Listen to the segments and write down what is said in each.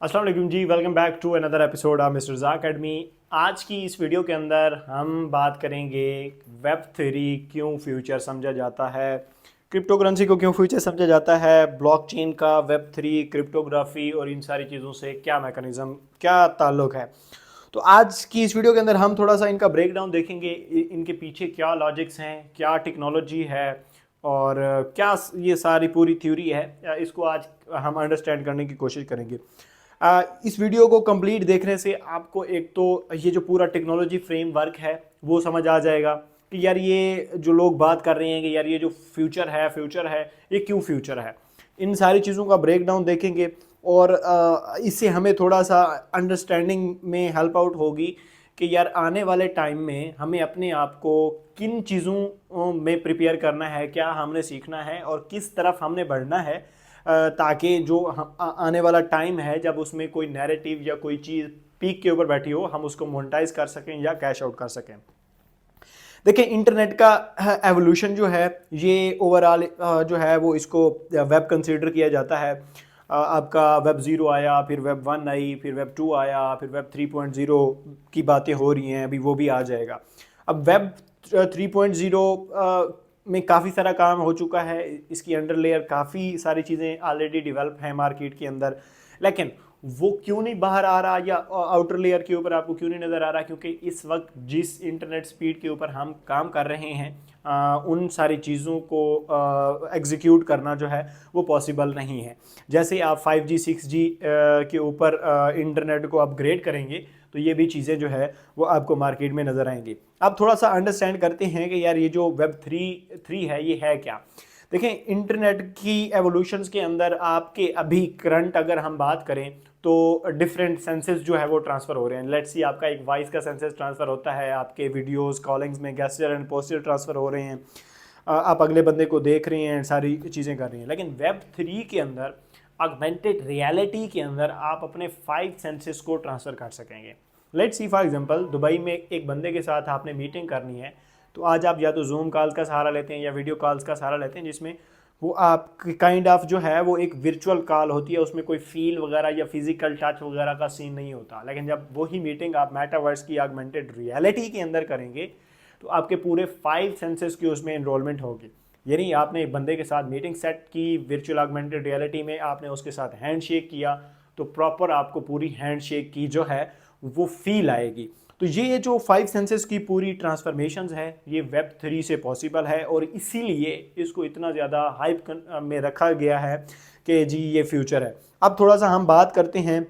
अस्सलाम वालेकुम जी, welcome back to another episode of mister ज़ा अकेडमी। आज की इस वीडियो के अंदर हम बात करेंगे वेब थ्योरी क्यों फ्यूचर समझा जाता है, क्रिप्टो करेंसी को क्यों फ्यूचर समझा जाता है, ब्लॉकचेन का, वेब थ्री, क्रिप्टोग्राफी और इन सारी चीज़ों से क्या मैकेनिज्म, क्या ताल्लुक है। तो आज की इस वीडियो के अंदर हम थोड़ा सा इनका ब्रेक डाउन देखेंगे, इनके पीछे क्या लॉजिक्स हैं, क्या टेक्नोलॉजी है और क्या ये सारी पूरी थ्योरी है, इसको आज हम अंडरस्टैंड करने की कोशिश करेंगे। इस वीडियो को कंप्लीट देखने से आपको एक तो ये जो पूरा टेक्नोलॉजी फ्रेमवर्क है वो समझ आ जाएगा कि यार ये जो लोग बात कर रहे हैं कि यार ये जो फ्यूचर है ये क्यों फ्यूचर है। इन सारी चीज़ों का ब्रेक डाउन देखेंगे और इससे हमें थोड़ा सा अंडरस्टैंडिंग में हेल्प आउट होगी कि यार आने वाले टाइम में हमें अपने आप को किन चीज़ों में प्रिपेयर करना है, क्या हमने सीखना है और किस तरफ हमने बढ़ना है, ताकि जो आने वाला टाइम है जब उसमें कोई नैरेटिव या कोई चीज़ पीक के ऊपर बैठी हो हम उसको मोनेटाइज कर सकें या कैश आउट कर सकें। देखिए, इंटरनेट का एवोल्यूशन जो है ये ओवरऑल जो है वो इसको वेब कंसीडर किया जाता है। आपका वेब ज़ीरो आया, फिर वेब वन आई, फिर वेब टू आया, फिर वेब 3.0 की बातें हो रही हैं, अभी वो भी आ जाएगा। अब वेब 3.0 में काफ़ी सारा काम हो चुका है, इसकी अंडर लेयर काफ़ी सारी चीज़ें ऑलरेडी डेवलप हैं मार्केट के अंदर, लेकिन वो क्यों नहीं बाहर आ रहा या आउटर लेयर के ऊपर आपको क्यों नहीं नज़र आ रहा, क्योंकि इस वक्त जिस इंटरनेट स्पीड के ऊपर हम काम कर रहे हैं उन सारी चीज़ों को एग्जीक्यूट करना जो है वो पॉसिबल नहीं है। जैसे आप 5G 6G के ऊपर इंटरनेट को अपग्रेड करेंगे तो ये भी चीज़ें जो है वो आपको मार्केट में नज़र आएंगी। अब थोड़ा सा अंडरस्टैंड करते हैं कि यार ये जो वेब थ्री है ये है क्या। देखें, इंटरनेट की एवोल्यूशंस के अंदर आपके अभी करंट अगर हम बात करें तो डिफरेंट सेंसेस जो है वो ट्रांसफ़र हो रहे हैं। लेट्स सी, आपका एक वॉइस का सेंसेस ट्रांसफ़र होता है, आपके वीडियोस कॉलिंग्स में गेस्चर एंड पोस्चर ट्रांसफ़र हो रहे हैं, आप अगले बंदे को देख रहे हैं, सारी चीज़ें कर रही हैं। लेकिन वेब थ्री के अंदर, ऑगमेंटेड रियलिटी के अंदर आप अपने 5 सेंसेस को ट्रांसफ़र कर सकेंगे। Let's see for example, Dubai में एक बंदे के साथ आपने मीटिंग करनी है, तो आज आप या तो जूम कॉल्स का सहारा लेते हैं या वीडियो कॉल्स का सहारा लेते हैं, जिसमें वो आप काइंड ऑफ जो है वो एक वर्चुअल कॉल होती है, उसमें कोई फील वगैरह या फिजिकल टच वगैरह का सीन नहीं होता। लेकिन जब वही मीटिंग आप मेटावर्स की ऑगमेंटेड रियलिटी के अंदर करेंगे तो आपके पूरे 5 सेंसेस की उसमें इनरोलमेंट होगी। यानी आपने एक बंदे के साथ मीटिंग सेट की वर्चुअल ऑगमेंटेड रियलिटी में, आपने उसके साथ हैंड शेक किया तो प्रॉपर आपको पूरी हैंड शेक की जो है वो फील आएगी। तो ये जो 5 सेंसेस की पूरी ट्रांसफॉर्मेशंस है ये वेब थ्री से पॉसिबल है और इसीलिए इसको इतना ज़्यादा हाइप में रखा गया है कि जी ये फ्यूचर है। अब थोड़ा सा हम बात करते हैं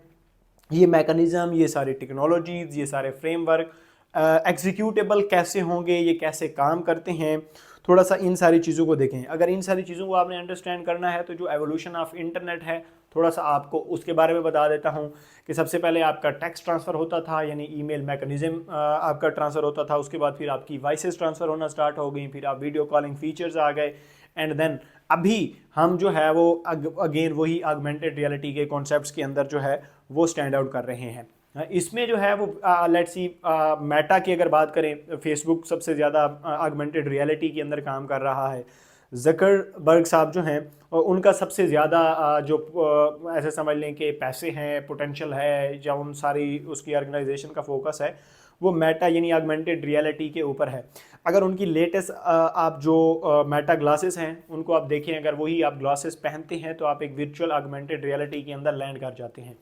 ये मैकेनिज़्म, ये सारी टेक्नोलॉजीज़, ये सारे फ्रेमवर्क एग्जीक्यूटेबल कैसे होंगे, ये कैसे काम करते हैं, थोड़ा सा इन सारी चीज़ों को देखें। अगर इन सारी चीज़ों को आपने अंडरस्टैंड करना है तो जो एवोल्यूशन ऑफ इंटरनेट है थोड़ा सा आपको उसके बारे में बता देता हूँ कि सबसे पहले आपका टेक्स्ट ट्रांसफ़र होता था, यानी ईमेल मैकेनिज़्म आपका ट्रांसफ़र होता था। उसके बाद फिर आपकी वॉइसेस ट्रांसफ़र होना स्टार्ट हो गई, फिर आप वीडियो कॉलिंग फीचर्स आ गए, एंड देन अभी हम जो है वो अगेन वही ऑगमेंटेड रियलिटी के कॉन्सेप्ट्स के अंदर जो है वो स्टैंड आउट कर रहे हैं। इसमें जो है वो लेट्स सी मेटा की अगर बात करें, फेसबुक सबसे ज़्यादा ऑगमेंटेड रियलिटी के अंदर काम कर रहा है। जकरबर्ग साहब जो हैं उनका सबसे ज़्यादा जो ऐसे समझ लें कि पैसे हैं, पोटेंशियल है, या उन सारी उसकी ऑर्गेनाइजेशन का फोकस है वो मेटा यानी ऑगमेंटेड रियलिटी के ऊपर है। अगर उनकी लेटेस्ट आप जो मेटा ग्लासेस हैं उनको आप देखें, अगर वही आप ग्लासेस पहनते हैं तो आप एक वर्चुअल ऑगमेंटेड रियलिटी के अंदर लैंड कर जाते हैं।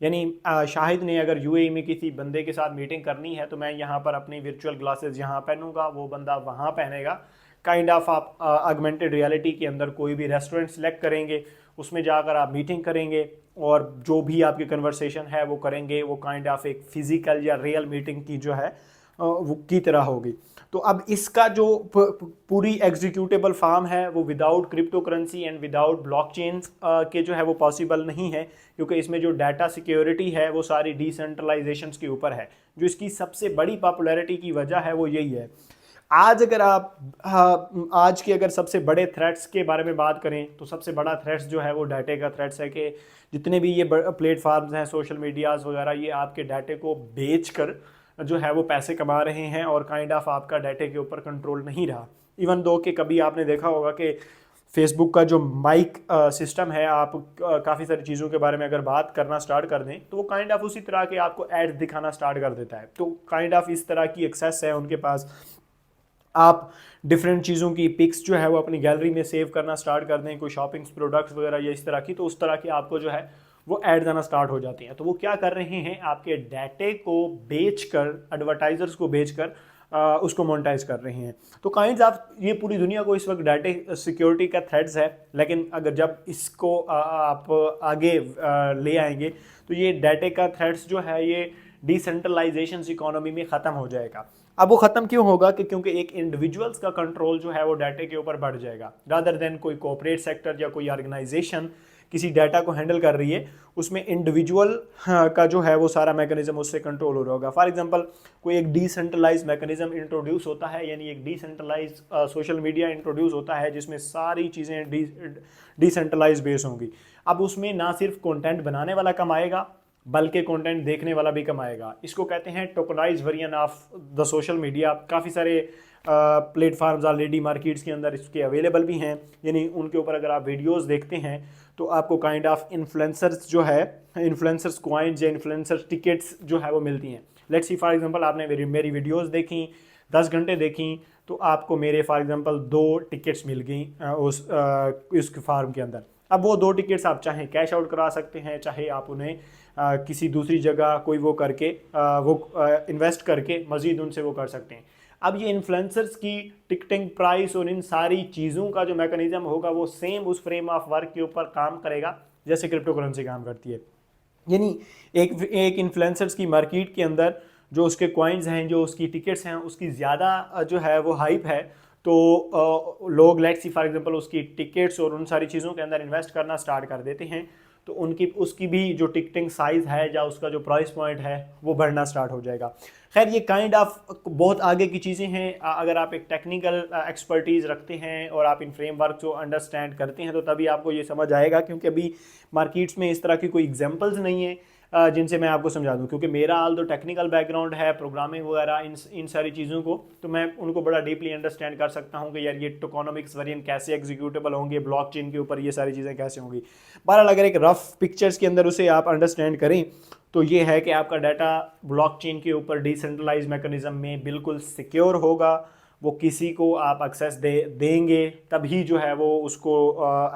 यानी शाहिद ने अगर यूएई में किसी बंदे के साथ मीटिंग करनी है तो मैं यहाँ पर अपनी वर्चुअल ग्लासेस यहाँ पहनूंगा, वो बंदा वहाँ पहनेगा। काइंड ऑफ आप ऑगमेंटेड रियलिटी के अंदर कोई भी रेस्टोरेंट सेलेक्ट करेंगे, उसमें जाकर आप मीटिंग करेंगे और जो भी आपकी कन्वर्सेशन है वो करेंगे, वो काइंड ऑफ एक फिजिकल या रियल मीटिंग की जो है वो की तरह होगी। तो अब इसका जो पूरी एग्जीक्यूटेबल फार्म है वो without crypto currency and without blockchain के जो है वो पॉसिबल नहीं है, क्योंकि इसमें जो डाटा सिक्योरिटी है वो सारी डिसेंट्रलाइजेशंस के ऊपर है। जो इसकी सबसे बड़ी पॉपुलैरिटी की वजह है वो यही है। आज अगर आप आज के अगर सबसे बड़े थ्रेट्स के बारे में बात करें तो सबसे बड़ा थ्रेट्स जो है वो डाटे का थ्रेट्स है कि जितने भी ये प्लेटफार्म्स हैं, सोशल मीडियाज़ वगैरह, ये आपके डाटे को बेच कर जो है वो पैसे कमा रहे हैं और काइंड ऑफ आपका डाटे के ऊपर कंट्रोल नहीं रहा। इवन दो कि कभी आपने देखा होगा कि फेसबुक का जो माइक सिस्टम है, आप काफ़ी सारी चीज़ों के बारे में अगर बात करना स्टार्ट कर दें तो वो काइंड ऑफ उसी तरह के आपको एड्स दिखाना स्टार्ट कर देता है। तो काइंड ऑफ इस तरह की एक्सेस है उनके पास। आप डिफरेंट चीज़ों की पिक्स जो है वो अपनी गैलरी में सेव करना स्टार्ट कर दें, कोई शॉपिंग प्रोडक्ट्स वगैरह या इस तरह की, तो उस तरह की आपको जो है वो ऐड आना स्टार्ट हो जाती हैं। तो वो क्या कर रहे हैं, आपके डाटे को बेचकर, एडवर्टाइजर्स को बेचकर उसको मोनेटाइज कर रहे हैं। तो काइंड ऑफ ये पूरी दुनिया को इस वक्त डाटे सिक्योरिटी का थ्रेट्स है, लेकिन अगर जब इसको आप आगे ले आएंगे तो ये डाटे का थ्रेट्स जो है ये डिसेंट्रलाइजेशन इकोनॉमी में ख़त्म हो जाएगा। अब वो ख़त्म क्यों होगा कि क्योंकि एक इंडिविजुअल्स का कंट्रोल जो है वो डाटे के ऊपर बढ़ जाएगा, रादर देन कोई कॉर्पोरेट सेक्टर या कोई ऑर्गेनाइजेशन किसी डाटा को हैंडल कर रही है, उसमें इंडिविजुअल का जो है वो सारा मैकेनिज्म उससे कंट्रोल हो रहा होगा। फॉर एग्जांपल कोई एक डिसेंट्रलाइज मैकेनिज्म इंट्रोड्यूस होता है, यानी एक डिसेंट्रलाइज सोशल मीडिया इंट्रोड्यूस होता है जिसमें सारी चीज़ें डिसेंट्रलाइज बेस होंगी। अब उसमें ना सिर्फ कंटेंट बनाने वाला कमाएगा बल्कि कंटेंट देखने वाला भी कमाएगा। इसको कहते हैं tokenise variant of the social media. काफ़ी सारे प्लेटफार्म्स ऑलरेडी मार्केट्स के अंदर इसके अवेलेबल भी हैं, यानी उनके ऊपर अगर आप वीडियोस देखते हैं तो आपको काइंड ऑफ इन्फ्लुएंसर्स जो है, इन्फ्लुएंसर्स कॉइन्स या इन्फ्लुएंसर टिकट्स जो है वो मिलती हैं। लेट्स सी फॉर एग्जांपल आपने मेरी वीडियोस देखी, 10 घंटे देखी, तो आपको मेरे फॉर एग्जांपल 2 टिकट्स मिल गई उस फार्म के अंदर। अब वो 2 टिकट्स आप चाहें कैश आउट करा सकते हैं, चाहे आप उन्हें किसी दूसरी जगह कोई वो करके इन्वेस्ट करके मज़ीद उनसे वो कर सकते हैं। अब ये इन्फ्लुएंसर्स की टिकटिंग प्राइस और इन सारी चीज़ों का जो मैकेनिज्म होगा वो सेम उस फ्रेम ऑफ वर्क के ऊपर काम करेगा जैसे क्रिप्टो करेंसी काम करती है। यानी एक इन्फ्लुएंसर्स की मार्केट के अंदर जो उसके कॉइन्स हैं, जो उसकी टिकट्स हैं, उसकी ज़्यादा जो है वो हाइप है, तो लोग लेट्स सी फॉर एग्जांपल उसकी टिकट्स और उन सारी चीज़ों के अंदर इन्वेस्ट करना स्टार्ट कर देते हैं, तो उसकी भी जो टिकटिंग साइज़ है या उसका जो प्राइस पॉइंट है वो बढ़ना स्टार्ट हो जाएगा। खैर ये काइंड ऑफ बहुत आगे की चीज़ें हैं। अगर आप एक टेक्निकल एक्सपर्टीज़ रखते हैं और आप इन फ्रेमवर्क को अंडरस्टैंड करते हैं तो तभी आपको ये समझ आएगा, क्योंकि अभी मार्केट्स में इस तरह की कोई एग्जांपल्स नहीं है जिनसे मैं आपको समझा दूं। क्योंकि मेरा आल तो टेक्निकल बैकग्राउंड है, प्रोग्रामिंग वगैरह इन सारी चीज़ों को, तो मैं उनको बड़ा डीपली अंडरस्टैंड कर सकता हूं कि यार ये टोकोनॉमिक्स वेरिएंट कैसे एग्जीक्यूटेबल होंगे, ब्लॉकचेन के ऊपर ये सारी चीज़ें कैसे होंगी। बहरहाल अगर एक रफ पिक्चर्स के अंदर उसे आप अंडरस्टैंड करें तो ये है कि आपका डाटा ब्लॉकचेन के ऊपर डिसेंट्रलाइज मैकेनिज्म में बिल्कुल सिक्योर होगा। वो किसी को आप एक्सेस देंगे तभी जो है वो उसको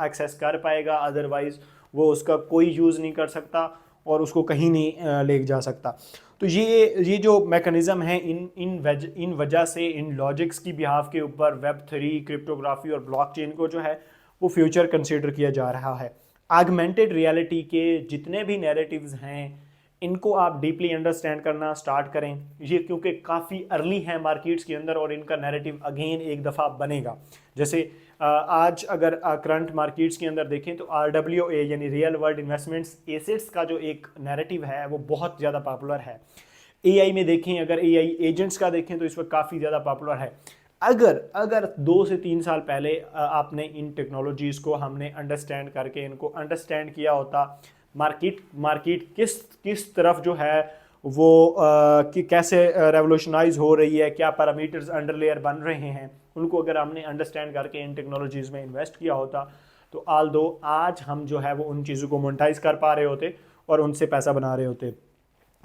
एक्सेस कर पाएगा, अदरवाइज वो उसका कोई यूज़ नहीं कर सकता और उसको कहीं नहीं ले जा सकता। तो ये जो मैकेनिज़्म है इन वजह से, इन लॉजिक्स की बिहाफ के ऊपर वेब3, क्रिप्टोग्राफी और ब्लॉकचेन को जो है वो फ्यूचर कंसीडर किया जा रहा है। ऑगमेंटेड रियलिटी के जितने भी नैरेटिव्स हैं इनको आप डीपली अंडरस्टैंड करना स्टार्ट करें, ये क्योंकि काफ़ी अर्ली है मार्केट्स के अंदर और इनका नैरेटिव अगेन एक दफ़ा बनेगा। जैसे आज अगर करंट मार्केट्स के अंदर देखें तो RWA यानी रियल वर्ल्ड इन्वेस्टमेंट्स एसेट्स का जो एक नैरेटिव है वो बहुत ज़्यादा पॉपुलर है। AI में देखें, अगर AI एजेंट्स का देखें तो इस वक्त काफ़ी ज़्यादा पॉपुलर है। अगर 2 से 3 साल पहले आपने इन टेक्नोलॉजीज़ को हमने अंडरस्टैंड करके इनको अंडरस्टैंड किया होता, मार्केट किस तरफ जो है वो कि कैसे रेवोल्यूशनाइज हो रही है, क्या पैरामीटर्स अंडर लेयर बन रहे हैं, उनको अगर हमने अंडरस्टैंड करके इन टेक्नोलॉजीज़ में इन्वेस्ट किया होता तो आल्दो आज हम जो है वो उन चीज़ों को मोनेटाइज कर पा रहे होते और उनसे पैसा बना रहे होते।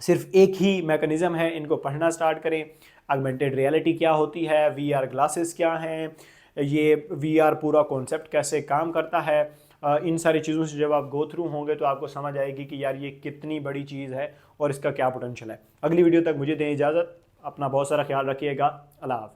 सिर्फ एक ही मैकेनिज़्म है, इनको पढ़ना स्टार्ट करें। ऑगमेंटेड रियलिटी क्या होती है, VR ग्लासेस क्या हैं, ये VR पूरा कॉन्सेप्ट कैसे काम करता है, इन सारी चीज़ों से जब आप गो थ्रू होंगे तो आपको समझ आएगी कि यार ये कितनी बड़ी चीज़ है और इसका क्या पोटेंशियल है। अगली वीडियो तक मुझे दें इजाज़त, अपना बहुत सारा ख्याल रखिएगा। अल्लाह हाफ़िज़।